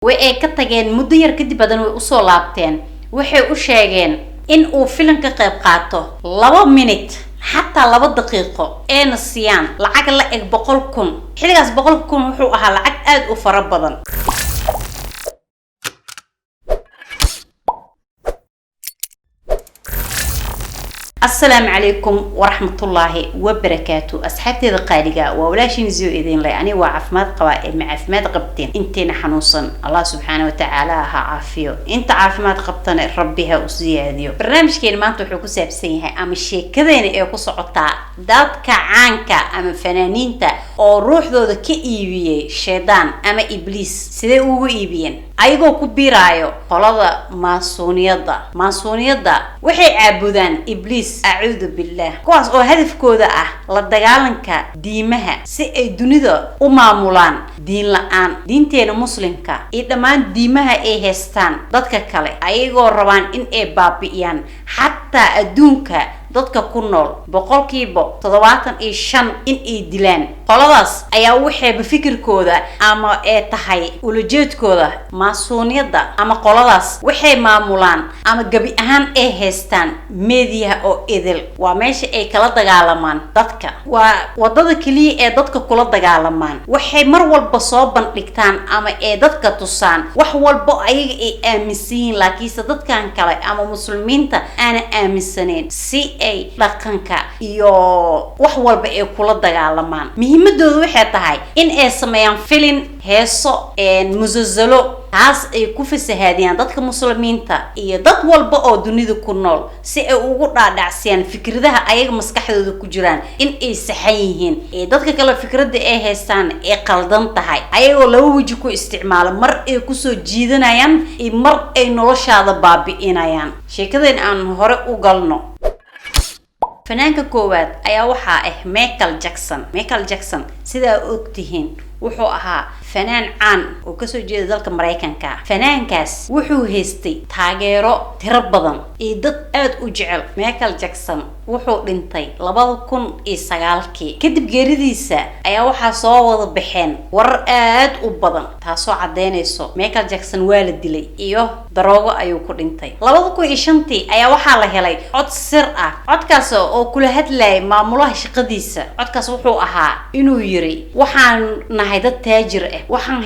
way ka tageen muddo yar kadib badan way u soo laabteen waxay u sheegeen in uu filimka qayb qaato 2 minute حتى 2 دقيقة أنا سيان لعق لا بقولكم حلقة بقولكم وحو أها لعق أد وفربضن السلام عليكم ورحمة الله وبركاته أصحابتي القارئة وولاشين زيو إذن لي أنا وعفمات قوائم مع عفمات قبتين انتين حنوصن الله سبحانه وتعالى عافيه انت عفمات قبتن ربها أسزياديو برنامج كين ما انتو حكو سابسينها أما الشيء كذين ايكو صعطا دادك عنك أما فنانينتا أو روح ذو كإيبيي شيطان أما إبليس سيدي اوغو إيبيين أيغو كبيرايو قلدا ماسونيادا وحي عابدان إبليس أعوذ بالله كواس oo hadafkooda ah la dagaalanka diimaha si ay dunida u maamulaan diin la'aan diinteena muslimka iyo dhamaan diimaha ay haystaan dadka kale ayagoo rabaan in ay baabi'iyaan hatta adduunka dadka ku nool 75% in ay dilaan qoladaas ayaa waxay fikirkooda ama ay tahay ulajeedkooda maasuuniyada ama qoladaas waxay maamulaan ama gabi ahaan ay haystaan media oo idil waa meesha ay kala dagaalamaan dadka waa wadada kaliya ee dadka kula dagaalamaan waxay mar walba soo bandhigtaan ama ay dadka tusaan wax walba ayaga ay aaminsan laakiin dadkan kale ama muslimiinta aan aaminsaneen si ay dhaqanka iyo wax walba ay kula dagaalamaan muhiimadoodu waxay tahay in ay sameeyaan film heeso musalsalo taas ay ku fasahaadiyaan dadka muslimiinta iyo dad walba oo dunida ku nool si ay ugu dhaadhacsiyaan fikradaha ayaga maskaxdooda ku jiraan in ay saxan yihiin ee dadka kale fikrada ay haystaan ay qaldan tahay ayagoo laba waji ku isticmaalo mar ay ku soo jiidanayaan iyo mar ay noloshaada baabi'inayaan sheekadeen aan hore u galno fanaanka koowaad ayaa waxa Michael Jackson sida ogtihiin wuxuu ahaa fanaan caan oo ka soo jeeda dalka Mareykanka fanaankaas wuxuu haystay taageero tiro badan ee dad aad u jecel Michael Jackson wuxuu dhintay 2009 kadib geeridiisa ayaa waxa soo wada baxeen warar aad u badan taasoo cadeynayso Michael Jackson waa la dilay iyo daroogo ayuu ku dhintay 2005 ayaa waxa la helay cod sir ah codkaas oo kula hadlay maamulaha shaqadiisa codkaas wuxuu ahaa inuu yiri waxaan nahay dad taajir ah waxaan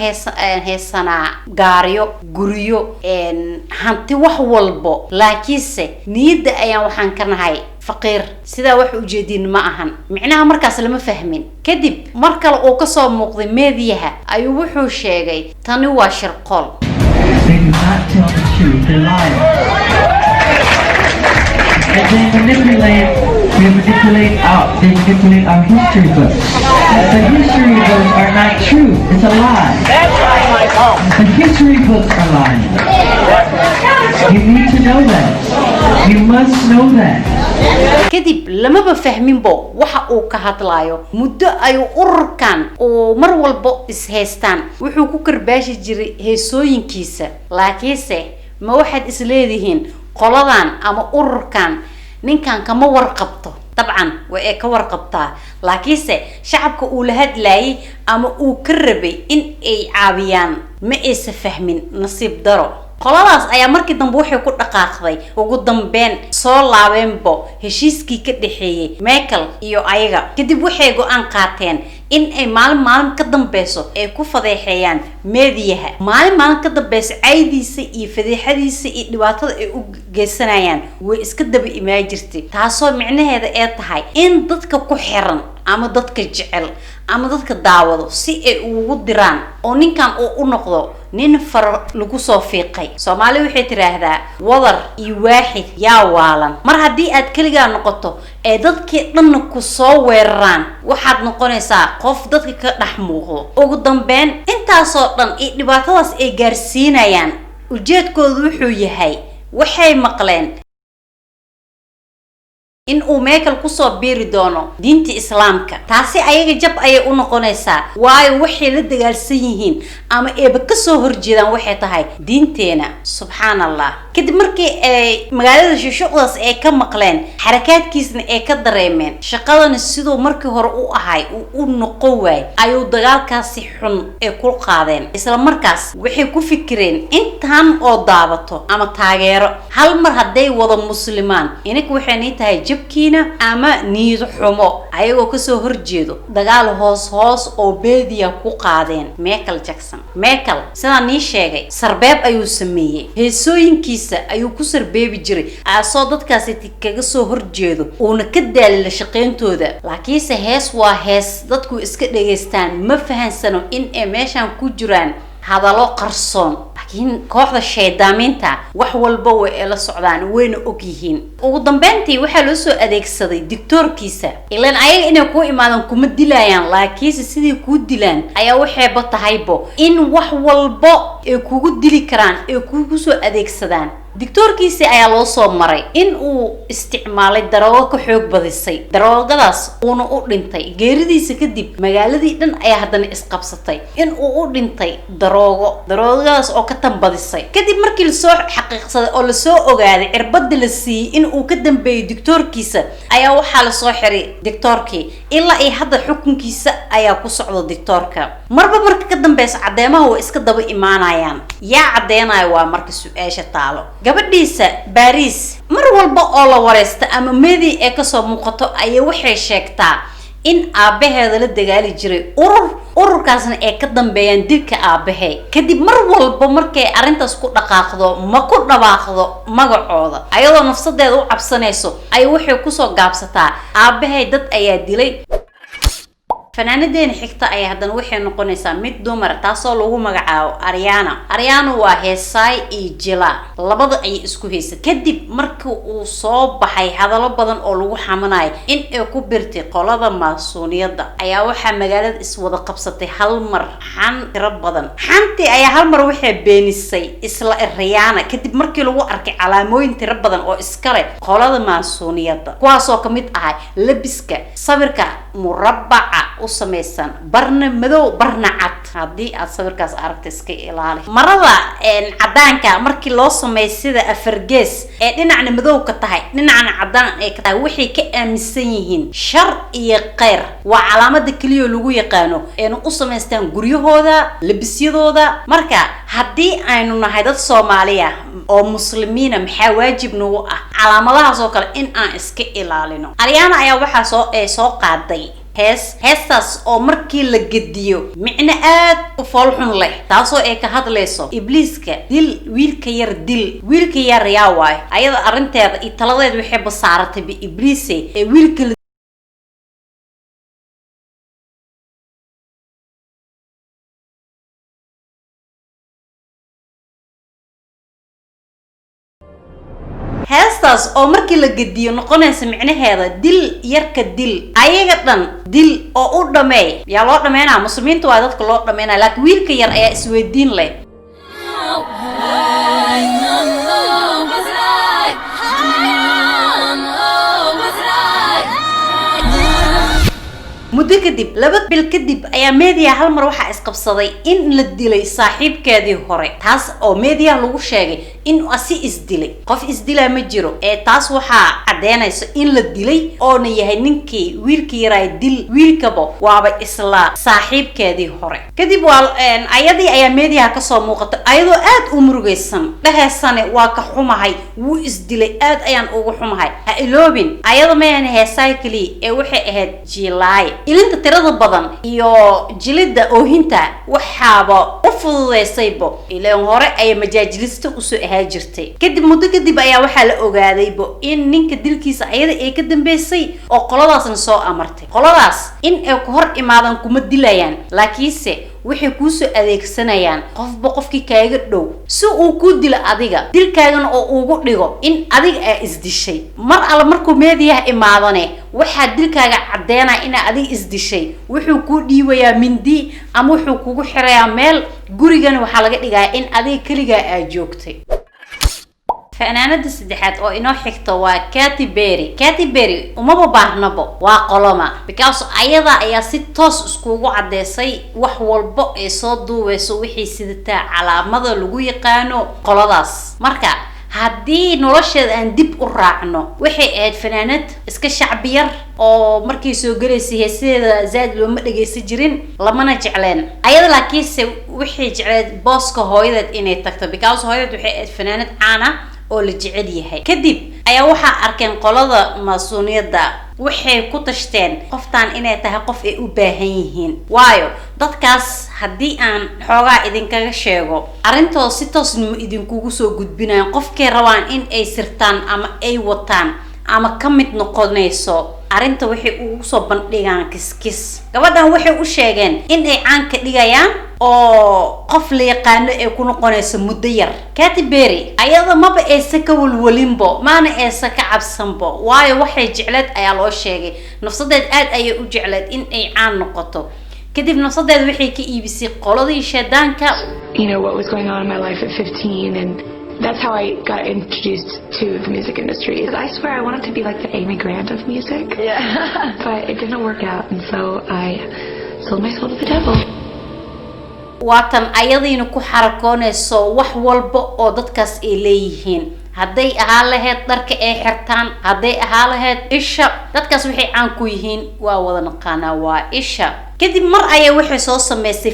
heesanaa gaariyo guriyo hanti wax walbo laakiinse niyada ayaan waxaan ka nahay فقير سدا wax u jeedin ma ahan micnaha markaas lama fahmin kadib mar kale oo ka soo muuqday meediyaha ayuu wuxuu sheegay tani waa shirqool they manipulate our history books. The history books are not true. It's a lie. That's right, Michael. The history books are lying. You need to know that. You must know that. kadib lama ba fahmin bo waxa uu ka hadlaayo muddo ay ururkan oo mar walba is haystaan wuxuu ku karbaashi jiray heesooyinkiisa laakiinse ma waxaad is leedihiin qoladan ama ururkan ninkan kama warqabto طبعا way ka warqabtaa laakiinse shacabka uu la hadlayay ama uu ka rabay in ay caawiyaan ma aysa fahmin nasiib daro qoladaas ayaa markii dambe waxay ku dhaqaaqday ugu dambeyn soo laabeenbo heshiiskii ka dhaxeeyay Michael iyo ayaga kadib waxay go'aan qaateen in ay maalin ka dambeeso ay ku fadeexayaan meediyaha maalin ka dambeeso aydiisa iyo fadeexadiisa iyo dhibaatada ay u geysanayaan way iska daba imaan jirtay taasoo micnaheeda ay tahay in dadka ku xiran ama dadka jecel ama dadka daawado si ay ugu diraan oo ninkan oo u noqdo nin far lagu soo fiiqay Soomaali waxay tiraahdaa wadar iyo waaxid yaa waalan mar hadii aad kaliya noqoto ee dadkii dhan ku soo weeraraan waxaad noqonaysaa qof dadka ka dhax muuqdo ugu dambeyn intaasoo dhan ee dhibaatadaas ay gaarsiinayaan ujeedkoodu wuxuu yahay waxay maqleen in uu Michael kusoo biiri doono diinta islaamka. taasi ayaga jab ayay u noqonaysaa, waayo waxay la dagaalsan yihiin ama eeba ka soo horjeedaan waxay tahay diinteena. subxaanallah. kadib markii ay magaalada shishuqdaas ay ka maqleen, xarakaadkiisna ay ka dareemeen, shaqadana sidoo markii hore u ahay u noqon waay, ayuu dagaalkaasi xun ee ku qaadeen. isla markaas waxay ku fikireen intaan oo daabato ama taageero hal mar hadday wada muslimaan, inaga waxay tahay jabkiina ama niyad xumo ayagoo ka soo horjeedo dagaal hoos oo beediya ku qaadeen Michael Jackson. Michael sidaan nii sheegay, sarbeeb ayuu sameeyay, heesooyinkiisa ayuu ku sarbeebi jiray aasoo dadkaasi kaga soo horjeedo uuna ka daalila shaqeyntooda. laakiinse hees waa hees dadku iska dhageystaan, ma fahansano in ay meeshan ku jiraan hadallo qarsoon. laakiin kooxda shaydaaminta wax walba way la socdaan, wayna og yihiin. ugu dambeyntii waxaa loo soo adeegsaday dictorkiisa, ilaan ayaga inay ku imaadaan kuma dilayaan, laakiinse sidii ku dilaan ayaa waxayba tahaybo in wax walba ay kugu dili karaan ay kugu soo adeegsadaan. dictorkiisa ayaa loo soo maray in uu isticmaalay daroogo ka xoog badisay, daroogadaas uuna u dhintay. geeridiisa kadib magaaladii dhan ayaa haddana isqabsatay in uu u dhintay daroogadaas oo ka tanbadisay. kadib markii lasoo xaqiiqsaday oo lasoo ogaaday cirbada la siiyey in uu ka dambeeyay dictorkiisa, ayaa waxaa lasoo xiray dictorkii ilaa ay hadda xukunkiisa ayaa ku socdo dictorka. marba marka ka dambeysa cadeemaha way iska daba imaanayaan. yaa cadeenaya waa marka su'aasha taalo. gabadhiisa Paris mar walba oo la wareysta ama meedii ay ka soo muuqato ayay waxay sheegtaa in aabaheeda la dagaali jiray ururkaasna ay ka dambeeyaan dilka aabahe. kadib mar walba markay arintaas ku dhaqaaqdo ma ku dhawaaqdo magacooda, ayadoo nafsadeeda u cabsanayso ay waxay ku soo gaabsataa aabahe dad ayaa dilay. fanaanadeena xigta ayaa haddana waxay noqonaysaa mid dumar taasoo lagu magacaabo Ariana waa heesaay iyo jila labada ay isku heysay. kadib markii uu soo baxay hadallo badan oo lagu xamanayo in ay ku birtay qolada maasuuniyada, ayaa waxaa magaalada iswada qabsatay hal mar xan tiro badan. xantii ayaa hal mar waxay beenisay isla Ariana kadib markii lagu arkay calaamooyin tiro badan oo iskale qolada maasuuniyada, kuwaasoo ka mid ahay labiska sawirka murabbaca u samaysan, barna madow barna cad. haddii aad sawirkaas aragto iska ilaali. marada cadaanka markii loo sameeyo sida afargees ee dhinacna madow ka tahay dhinacna cadaan ay ka tahay, waxay ka aaminsan yihiin shar iyo khayr. waa calaamada kaliya lagu yaqaano ee u samaystaan guryahooda, labisyadooda. marka haddii aynu nahay dad Soomaaliya oo muslimiina, maxaa waajib nagu ah calaamadahaas oo kale in aan iska ilaalino. Ariana ayaa waxaa soo qaaday heestaas oo markii la gediyo micno aad u foolxun leh, taasoo ay ka hadlayso ibliiska dil wiilka yar yaa waay. ayada arinteeda iyo taladeed waxay basaaratay ibliisay ee wiilka heestaas oo markii la gediyo noqonaysa micnaheeda dil yarka dil, ayaga dhan dil oo u dhameey. yaa loo dhameynaa muslimiinta waa dadka loo dhameynaa, laakiin wiilka yar ayaa isweydiin leh. muddo kadib 2 bil kadib ayaa media hal mar waxaa isqabsaday in la dilay saaxiibkeedii hore, taas oo media lagu sheegay in asi isdilay. qof isdilaa ma jiro ee taas waxaa cadeynaysa in la dilay oona yahay ninkii wiilka yaraa dil wiilkaba waaba isla saaxiibkeedii hore. kadib ayadii ayaa media ka soo muuqatay ayadoo aad u murugaysan, dhaheysane waa ka xumahay, wuu isdilay, aad ayaan ugu xumahay. ha iloobin ayada meena heesaay kaliya ee waxay ahayd jilaay. ilinta tirada badan iyo jilida oohinta waxaaba u fududeysaybo ilaan hore ay majaajilista u soo ahaa jirtay. kadib muddo kadib ayaa waxaa la ogaadaybo in ninka dilkiisa ayada ay ka dambeysay oo qoladaasna soo amartay. qoladaas in ay ku hor imaadaan kuma dilayaan, laakiinse waxay ku soo adeegsanayaan qofba qofkii kaaga dhow si uu ku dilo adiga, dilkaagana oo ugu dhigo in adiga ay isdishay. mar alla markuu meediyaha imaadane waxaa dilkaaga cadeynaa in adiga isdishay, wuxuu ku dhiibayaa mindi ama wuxuu kugu xirayaa meel gurigana waxaa laga dhigaa in adiga kaligaa aad joogtay. fanaanada saddexaad oo inoo xigto waa Katy Perry uma baahnabo waa qoloma because ayada ayaa si toos iskugu cadeysay wax walba ee soo duubeyso wixii sidataa calaamada lagu yaqaano qoladaas marka haddii nolosheeda aan dib u raacno waxay ahayd fanaanad iska shacbi yar oo markii soo galeysay heesadeeda zaad looma dhageysan jirin lamana jecleen ayada laakiinse waxay jecleed booska hooyadeed inay tagto because hooyadeed waxay ahayd fanaanad caan ah oo la jecel yahay kadib ayaa waxaa arkeen qolada maasuuniyada waxay ku tashteen qoftaan inay tahay qof ay u baahan yihiin waayo dadkaas haddii aan xoogaa idinkaga sheego arintooda si toosnimo idinkugu soo gudbinayaan qofkay rabaan in ay sirtaan ama ay wataan ama ka mid noqonayso arinta waxay ugu soo bandhigaan kiskis gabadhan waxay u sheegeen in ay caan ka dhigayaan oo qof la yaqaano ay ku noqonayso muddo yar Katy Perry ayada maba aysan ka walwalinbo maana aysan ka cabsanbo waayo waxay jecleed ayaa loo sheegay nafsadeed aad ayay u jecleed in ay caan noqoto kadib nafsadeed waxay ka iibisay qoladii sheedaanka what was going on in my life at 15 and that's how I got introduced to the music industry. I swear I wanted to be like the Amy Grant of music. Yeah. But it didn't work out and so I sold my soul to the devil. waatan ayadiina ku xarakoonayso wax walba oo dadkaas ay leeyihiin hadday ahaan lahayd dharka ay xirtaan hadday ahaan lahayd isha dadkaas waxay caan ku yihiin waa wada naqaanaa waa isha kadib mar ayaa waxay soo sameysay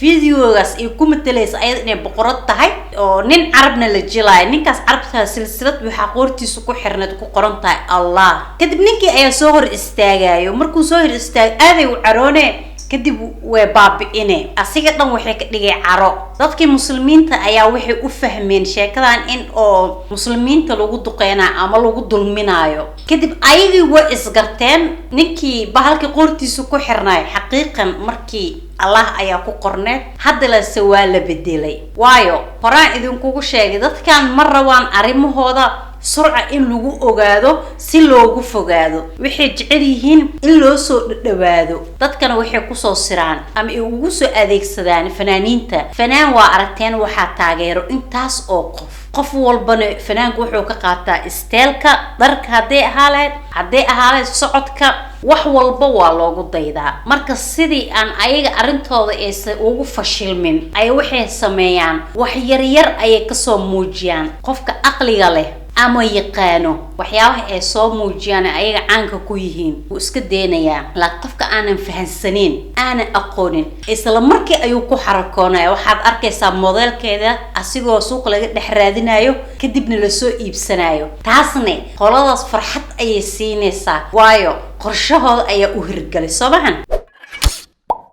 videogaas ay ku matalaysa ayada inay boqorad tahay oo nin carabna la jilaayo ninkaas carabta silsilad waxaa qoortiisa ku xirneed ku qoran tahay Allah kadib ninkii ayaa soo hor istaagayo markuu soo hor istaag aaday u caroone kadib way baabi'ine asiga dhan waxay ka dhigay caro dadkii muslimiinta ayaa waxay u fahmeen sheekadan in oo muslimiinta lagu duqeynaa ama lagu dulminayo kadib ayagii way isgarteen ninkii bahalkii qoortiisa ku xirnay xaqiiqan markii Allah ayaa ku qorneed hadda la waa la bedelay waayo qoraan idinkugu sheegay dadkan mar rabaan arrimahooda surca in lagu ogaado si loogu fogaado waxay jecel yihiin in loo soo dhawaado dadkana waxay ku soo siraan ama ay ugu soo adeegsadaan fanaaniinta fanaan waa aragteen waxa taageero intaas oo qof walbana fanaanku wuxuu ka qaataa isteelka dharka hadday ahaaleed socodka wax walba waa loogu daydaa marka sidii aan ayaga arintooda aysan ugu fashilmin ay waxay sameeyaan wax yar ayay ka soo muujiyaan qofka aqliga leh ama yaqaano waxyaabaha ay soo muujiyaan ayaga caanka ku yihiin uu iska deenayaa laakiin qofka aanan fahansanin aanan aqoonin isla markii ayuu ku xarakoonaya waxaad arkaysaa modelkeeda asigoo suuq laga dhex raadinayo kadibna la soo iibsanayo taasna qoladaas farxad ayay siinaysaa waayo qorshahooda ayaa u hirgalay sobahan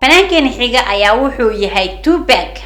fanaankeena xiga ayaa wuxuu yahay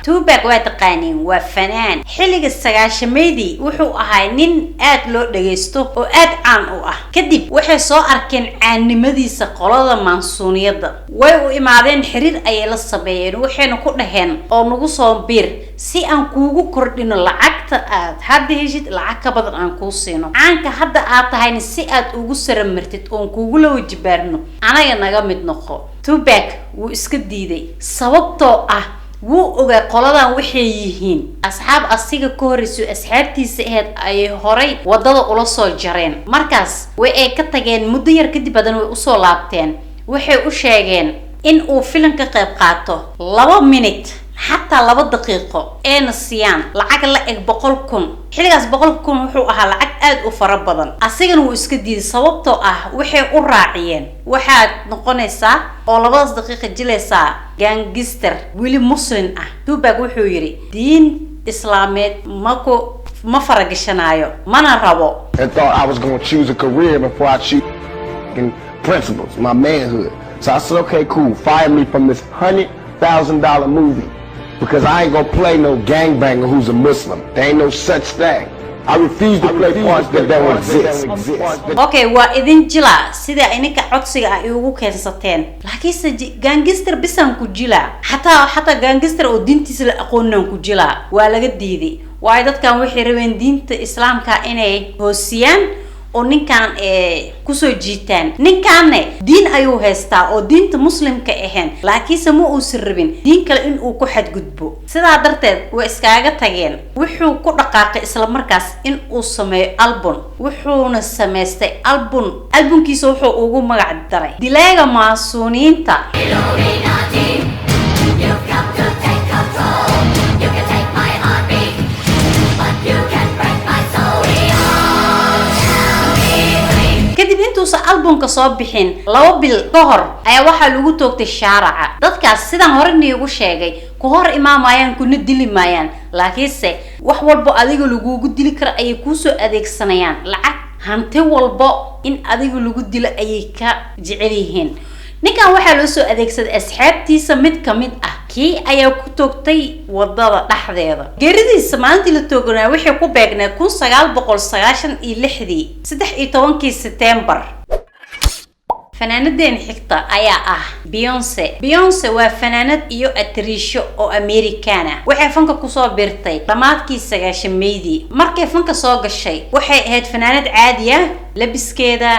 Tupac waa taqaaniin waa fanaan xilliga 90meedii wuxuu ahaa nin aad loo dhageysto oo aad caan u ah kadib waxay soo arkeen caannimadiisa qolada maasuuniyada way u imaadeen xiriir ayay la sameeyeen waxayna ku dhaheen oo nagu soo biir si aan kuugu kordhino lacagta aad hadda heshid lacag ka badan aan kuu siino caanka hadda aad tahayna si aad ugu saramartid oo kuugu la wajibaarno anaga naga mid noqo Tupac wuu iska diiday sababtoo ah wuu ogaa qoladan waxay yihiin asxaab asiga ka horreysay asxaabtiisa ahayd ay horay wadada ula soo jareen markaas way ay ka tageen muddo yar kadib badan way u soo laabteen waxay u sheegeen in uu filimka qayb qaato 2 minute حتى 2 دقيقة أنا سيان لعق لا 100,000 حلقة 100,000 وحو أها لعق أد وفربضن أسيجن وإسكدي صوبته وحي الراعيين وحد نقنيسا أو 2 دقيقة جلسة جانجستر ويلي مسلم توبا وحو يري دين إسلامي ماكو ما فرقشنايو ما نرابو I thought I was going to choose a career before I choose principles, my manhood. So I said, okay, cool, fire me from this $100,000 movie. Because I ain't gonna play no gangbanger who's a Muslim. There ain't no such thing. I refuse to play parts that don't exist. Okay, waa idin jila sida ininka codsiga ay ugu keensateen. Laakiin gangster bisan ku jila. Hatta gangster oo diintiisa la aqoonan ku jila. Waa laga diiday. Waa dadkan waxay rabeen diinta Islaamka inay hoosiyaan oo ninkan kusoo jiitaan. ninkaanne diin ayuu haystaa oo diinta muslimka ahayn, laakiinse ma uusan rabin diin kale in uu ku xadgudbo. sidaa darteed way iskaaga tageen. wuxuu ku dhaqaaqay isla markaas in uu sameeyo album. wuxuuna samaystay albumkiisa wuxuu ugu magac daray Dilaaga Maasuuniinta. kadib intuusan albumka soo bixin 2 bil ka hor ayaa waxaa lagu toogtay shaaraca. dadkaas sidaan hore niigu sheegay ku hor imaamayaan kuna dili maayaan, laakiinse wax walbo adiga lagugu dili karo ayay kusoo adeegsanayaan. lacag hanti walbo in adiga lagu dilo ayay ka jecel yihiin. ninkan waxaa loo soo adeegsaday asxaabtiisa mid ka mid ah. kii ayaa ku toogtay wadada dhexdeeda. geeridiisa maalintii la tooganaa waxay ku beegneed 1996 13 September. fanaanadeen xigta ayaa ah Beyonce waa fanaanad iyo atrisho oo American ah. waxay fanka ku soo biirtay dhamaadkii 90meedii. markay fanka soo gashay waxay ahayd fanaanad caadi ah, labiskeeda,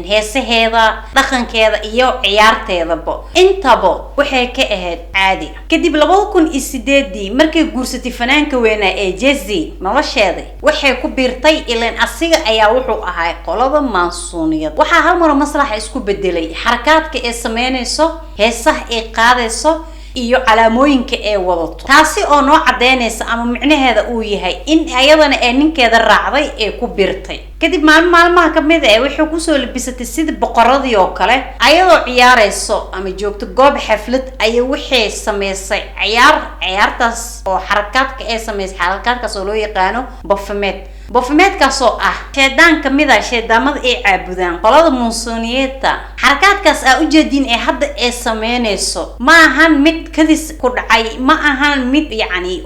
heesaheeda, dhaqankeeda iyo ciyaarteedaba intaba waxay ka ahayd caadi. kadib 2008 markay guursatay fanaanka weynaa ee Jay-Z, nolosheeda waxay ku biirtay ileen asiga ayaa wuxuu ahaa qolada maasuuniyad. waxaa hal mar masraxa isku bedelay xarakaadka ee sameynayso, heesaha ee qaadayso iyo calaamooyinka ee wadato, taasi oo noo cadeynaysa ama micnaheeda uu yahay in ayadana ee ninkeeda raacday ee ku biirtay. kadib maalmaha kamid ah waxay ku soo labisatay sida boqoradii oo kale, ayadoo ciyaarayso ama joogto goob xaflad ayay waxay sameysay ciyaartaas oo xarakaadka ee sameysay xarakaadkaas oo loo yaqaano Baphomet kaasoo ah sheedaan kamid ah sheedaamada ay caabudaan qolada maasuuniyiinta. xarakaadkaas u jeedin ee hadda ay sameynayso ma ahan mid kadis ku dhacay, ma ahan mid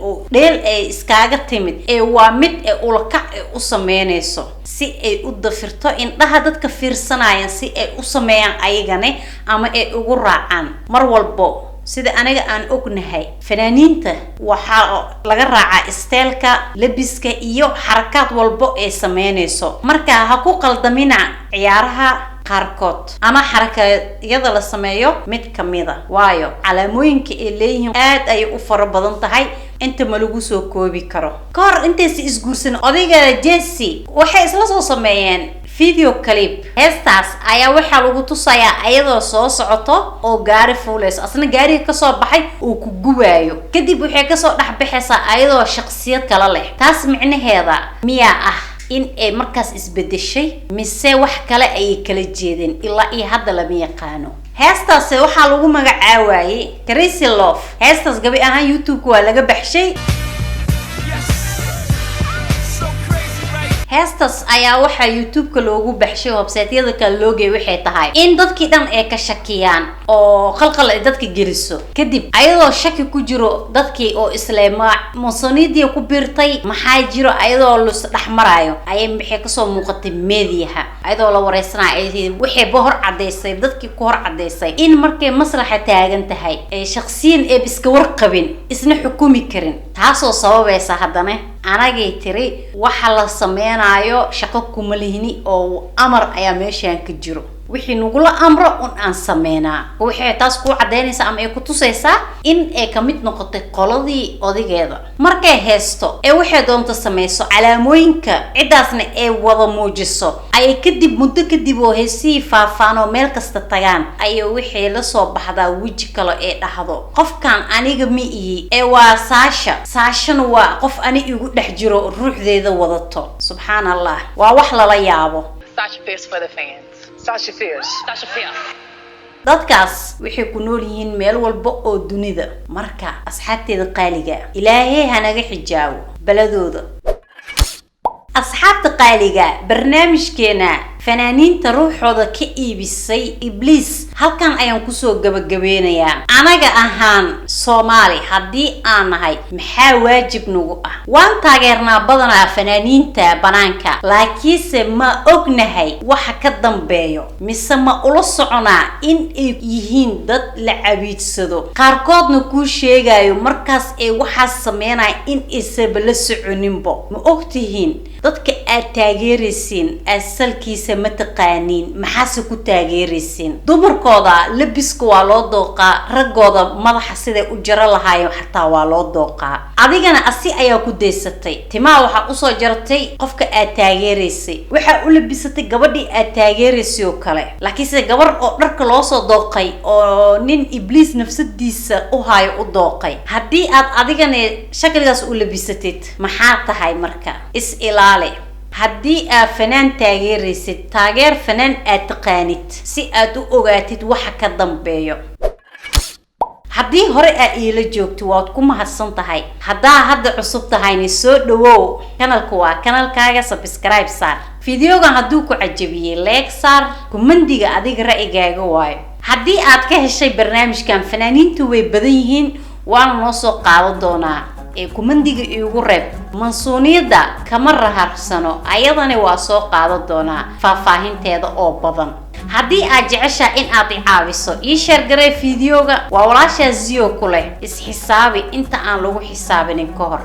oo dheel ay iskaaga timid, waa mid ay ulakac u sameynayso si ay u dafirto indhaha dadka fiirsanayaan, si ay u sameeyaan ayagane ama ay ugu raacaan. mar walbo sida aniga aan ognahay fanaaniinta waxaa laga raacaa isteelka, labiska iyo xarakaad walbo ay sameynayso. marka ha ku qaldamina ciyaaraha qaarkood ama xarakayada la sameeyo mid kamida, waayo calaamooyinka ay leeyihiin aad ay u fara badan tahay inta ma lagu soo koobi karo. ka hor intaysi isguursan odayga Jay-Z waxay isla soo sameeyeen video clip. heestaas ayaa waxaa lagu tusayaa ayadoo soo socoto oo gaari fuulayso, asna gaariga ka soo baxay uu ku gubaayo. kadib waxay ka soo dhaxbaxaysaa ayadoo shakhsiyad kala leh. taas micnaheeda miyaa ah in ay markaas isbedeshay mise wax kale ay kala jeedeen ilaa iyo hadda lama yaqaano. heestaas waxaa lagu magacaabay Crazy Love. heestaas gabi ahaan YouTube waa laga baxshay. heestaas ayaa waxaa YouTube-ka loogu baxshay website-yada kale loogay waxay tahay in dadkii dhan ay ka shakiyaan oo qalqal ay dadka geliso. kadib ayadoo shaki ku jiro dadkii oo islaama maasuuniyadii ku biirtay maxaa jiro ayadoo la dhaxmarayo ayay maxay ka soo muuqatay meediyaha ayadoo la wareysanayo waxay bohor cadeysay dadkii ku hor cadeysay in markay masraxa taagan tahay ay shakhsiyan ee iska warqabin isna xukumi karin, taasoo sababaysa haddana anagay tiri waxa la sameynayo shaqo kuma lihini oo amar ayaa meeshan ka jiro. wixii nugula amro aan sameynaa. waxay taas ku cadeynaysaa ama ay ku tusaysaa in ay ka mid noqotay qoladii odigeeda. markay heesto ee waxay doonto sameyso calaamooyinka cidaasna ay wada muujiso ay kadib muddo kadib oo heesii faafaan oo meel kasta tagaan ay wixii la soo baxdaa waji kale ee dhahdo qofkan aniga ma ihi ee waa saashan waa qof ani igu dhex jiro ruuxdeeda wadato. subhanallah, waa wax lala yaabo. Sasha Fierce for the fans. Sasha Fierce. dadkaas waxay ku nool yihiin meel walba oo dunida. marka asxaabteeda qaaliga ilaahay hanaga xijaabo baladooda. asxaabta qaaliga barnaamijkeena fanaaniinta ruuxooda ka iibisay ibliis halkan ayaan kusoo gabagabeynayaa. anaga ahaan Soomaali haddii aan nahay maxaa waajib nagu ah? waan taageernaa badanaa fanaaniinta banaanka, laakiinse ma ognahay waxa ka dambeeyo mise ma ula soconaa in ay yihiin dad la cabiidsado. qaarkoodna kuu sheegayo markaas ay waxaas sameynaya in isaba la soconinbo. ma ogtihiin dadka aad taageeraysiin asalkiisa ma taqaaniin, maxaase ku taageeraysiin? dumarkooda labiska waa loo dooqaa, raggooda madaxa siday u jaro lahaayeen xataa waa loo dooqaa. adigana asi ayaa ku daysatay. timaha waxaa usoo jartay qofka aad taageeraysay, waxaa u labisatay gabadhii aad taageeraysay oo kale. laakiinse gabar oo dharka loo soo dooqay oo nin ibliis nafsadiisa u hayo u dooqay, haddii aad adigana shakligaas u labisatid maxaa tahay marka? is ilaali. haddii aad fanaan taageeraysid, taageer fanaan aad taqaanid si aad u ogaatid waxa ka dambeeyo. haddii hore aad iila joogto waad ku mahadsan tahay. haddaa hadda cusub tahayna soo dhawow. kanalka waa kanalkaaga, subscribe saar. fideogan hadduu ku cajabiyey like saar, kumandiga adiga ra'yigaaga waayo. haddii aad ka heshay barnaamijkan fanaaniintu way badan yihiin, waana noo soo qaadan doonaa. kumandiga iigu reeb. mansuuniyada kama raharsano, ayadana waa soo qaadan doonaa faahfaahinteeda oo badan. haddii aad jeceshaa in aad i caawiso, ii share garee fideoga. waa walaashaa Zio ku leh is xisaabi inta aan lagu xisaabinin ka hor.